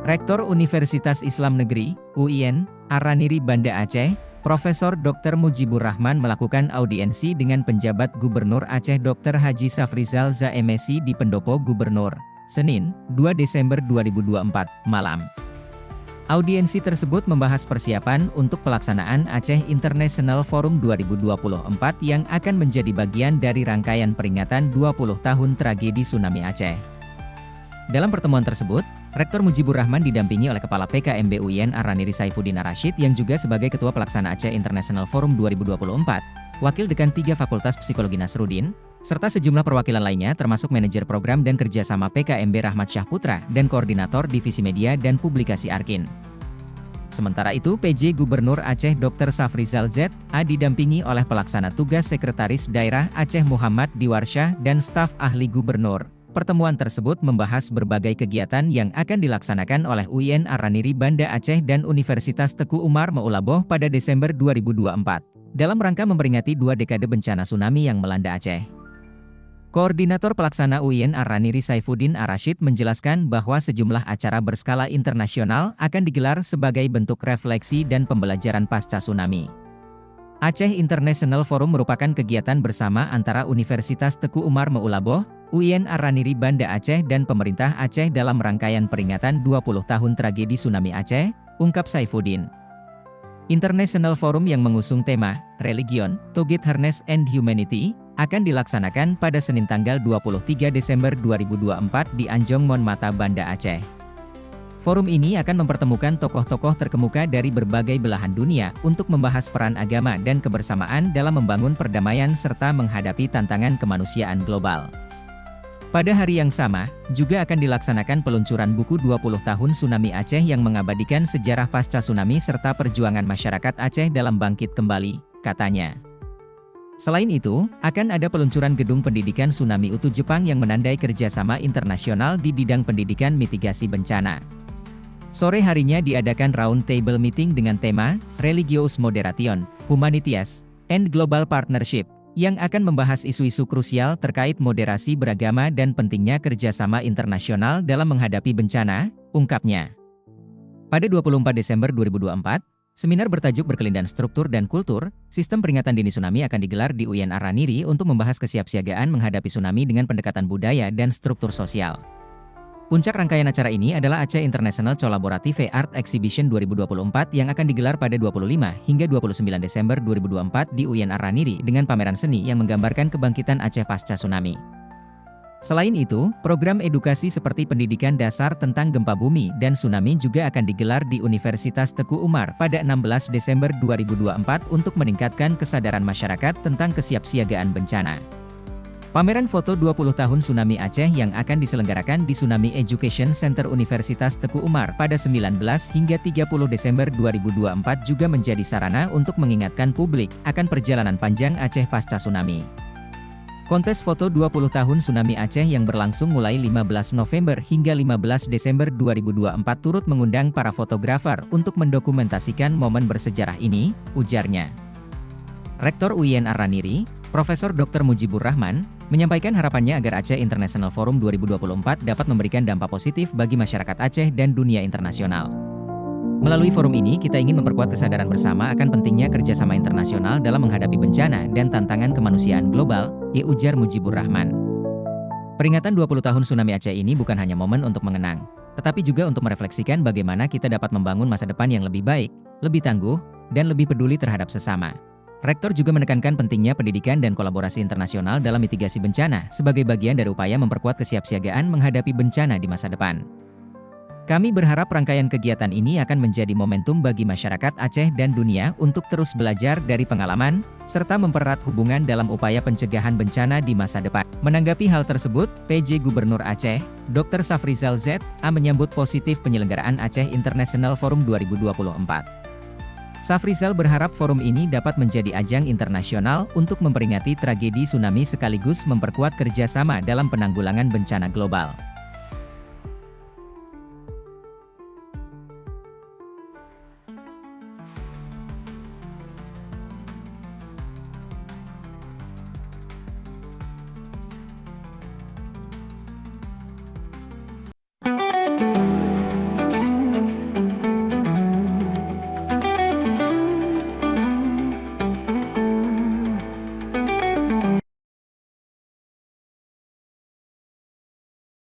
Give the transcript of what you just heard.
Rektor Universitas Islam Negeri, UIN, Araniri Banda Aceh, Profesor Dr. Mujibur Rahman melakukan audiensi dengan penjabat Gubernur Aceh Dr. Haji Safrizal Za.M.Si di Pendopo Gubernur, Senin, 2 Desember 2024, malam. Audiensi tersebut membahas persiapan untuk pelaksanaan Aceh International Forum 2024 yang akan menjadi bagian dari rangkaian peringatan 20 tahun tragedi tsunami Aceh. Dalam pertemuan tersebut, Rektor Mujibur Rahman didampingi oleh Kepala PKMB UIN Araniri Saifuddin Ar-Rasyid yang juga sebagai Ketua Pelaksana Aceh International Forum 2024, Wakil Dekan 3 Fakultas Psikologi Nasruddin, serta sejumlah perwakilan lainnya termasuk Manajer Program dan Kerjasama PKMB Rahmat Syah Putra dan Koordinator Divisi Media dan Publikasi Arkin. Sementara itu, PJ Gubernur Aceh Dr. Safrizal Z.A. didampingi oleh Pelaksana Tugas Sekretaris Daerah Aceh Muhammad Diwarsyah dan staf ahli Gubernur. Pertemuan tersebut membahas berbagai kegiatan yang akan dilaksanakan oleh UIN Araniri Banda Aceh dan Universitas Teku Umar Maulaboh pada Desember 2024, dalam rangka memperingati 2 dekade bencana tsunami yang melanda Aceh. Koordinator Pelaksana UIN Araniri Saifuddin Ar-Rasyid menjelaskan bahwa sejumlah acara berskala internasional akan digelar sebagai bentuk refleksi dan pembelajaran pasca tsunami. Aceh International Forum merupakan kegiatan bersama antara Universitas Teku Umar Maulaboh, UIN Araniri Banda Aceh dan pemerintah Aceh dalam rangkaian peringatan 20 tahun tragedi tsunami Aceh, ungkap Saifuddin. International Forum yang mengusung tema Religion, Togetherness and Humanity akan dilaksanakan pada Senin tanggal 23 Desember 2024 di Anjong Monmata, Banda Aceh. Forum ini akan mempertemukan tokoh-tokoh terkemuka dari berbagai belahan dunia untuk membahas peran agama dan kebersamaan dalam membangun perdamaian serta menghadapi tantangan kemanusiaan global. Pada hari yang sama, juga akan dilaksanakan peluncuran buku 20 tahun Tsunami Aceh yang mengabadikan sejarah pasca tsunami serta perjuangan masyarakat Aceh dalam bangkit kembali, katanya. Selain itu, akan ada peluncuran gedung pendidikan Tsunami Utu Jepang yang menandai kerjasama internasional di bidang pendidikan mitigasi bencana. Sore harinya diadakan round table meeting dengan tema Religious Moderation, Humanities, and Global Partnership, yang akan membahas isu-isu krusial terkait moderasi beragama dan pentingnya kerjasama internasional dalam menghadapi bencana, ungkapnya. Pada 24 Desember 2024, seminar bertajuk Berkelindahan Struktur dan Kultur, Sistem Peringatan Dini Tsunami akan digelar di UIN Araniri untuk membahas kesiapsiagaan menghadapi tsunami dengan pendekatan budaya dan struktur sosial. Puncak rangkaian acara ini adalah Aceh International Collaborative Art Exhibition 2024 yang akan digelar pada 25 hingga 29 Desember 2024 di UIN Araniri dengan pameran seni yang menggambarkan kebangkitan Aceh pasca tsunami. Selain itu, program edukasi seperti pendidikan dasar tentang gempa bumi dan tsunami juga akan digelar di Universitas Teku Umar pada 16 Desember 2024 untuk meningkatkan kesadaran masyarakat tentang kesiapsiagaan bencana. Pameran foto 20 tahun Tsunami Aceh yang akan diselenggarakan di Tsunami Education Center Universitas Teku Umar pada 19 hingga 30 Desember 2024 juga menjadi sarana untuk mengingatkan publik akan perjalanan panjang Aceh pasca tsunami. Kontes foto 20 tahun Tsunami Aceh yang berlangsung mulai 15 November hingga 15 Desember 2024 turut mengundang para fotografer untuk mendokumentasikan momen bersejarah ini, ujarnya. Rektor UIN Araniri, Profesor Dr. Mujibur Rahman, menyampaikan harapannya agar Aceh International Forum 2024 dapat memberikan dampak positif bagi masyarakat Aceh dan dunia internasional. Melalui forum ini, kita ingin memperkuat kesadaran bersama akan pentingnya kerjasama internasional dalam menghadapi bencana dan tantangan kemanusiaan global, ujar Mujibur Rahman. Peringatan 20 tahun tsunami Aceh ini bukan hanya momen untuk mengenang, tetapi juga untuk merefleksikan bagaimana kita dapat membangun masa depan yang lebih baik, lebih tangguh, dan lebih peduli terhadap sesama. Rektor juga menekankan pentingnya pendidikan dan kolaborasi internasional dalam mitigasi bencana sebagai bagian dari upaya memperkuat kesiapsiagaan menghadapi bencana di masa depan. Kami berharap rangkaian kegiatan ini akan menjadi momentum bagi masyarakat Aceh dan dunia untuk terus belajar dari pengalaman, serta mempererat hubungan dalam upaya pencegahan bencana di masa depan. Menanggapi hal tersebut, PJ Gubernur Aceh, Dr. Safrizal Z.A. menyambut positif penyelenggaraan Aceh International Forum 2024. Safrizal berharap forum ini dapat menjadi ajang internasional untuk memperingati tragedi tsunami sekaligus memperkuat kerjasama dalam penanggulangan bencana global.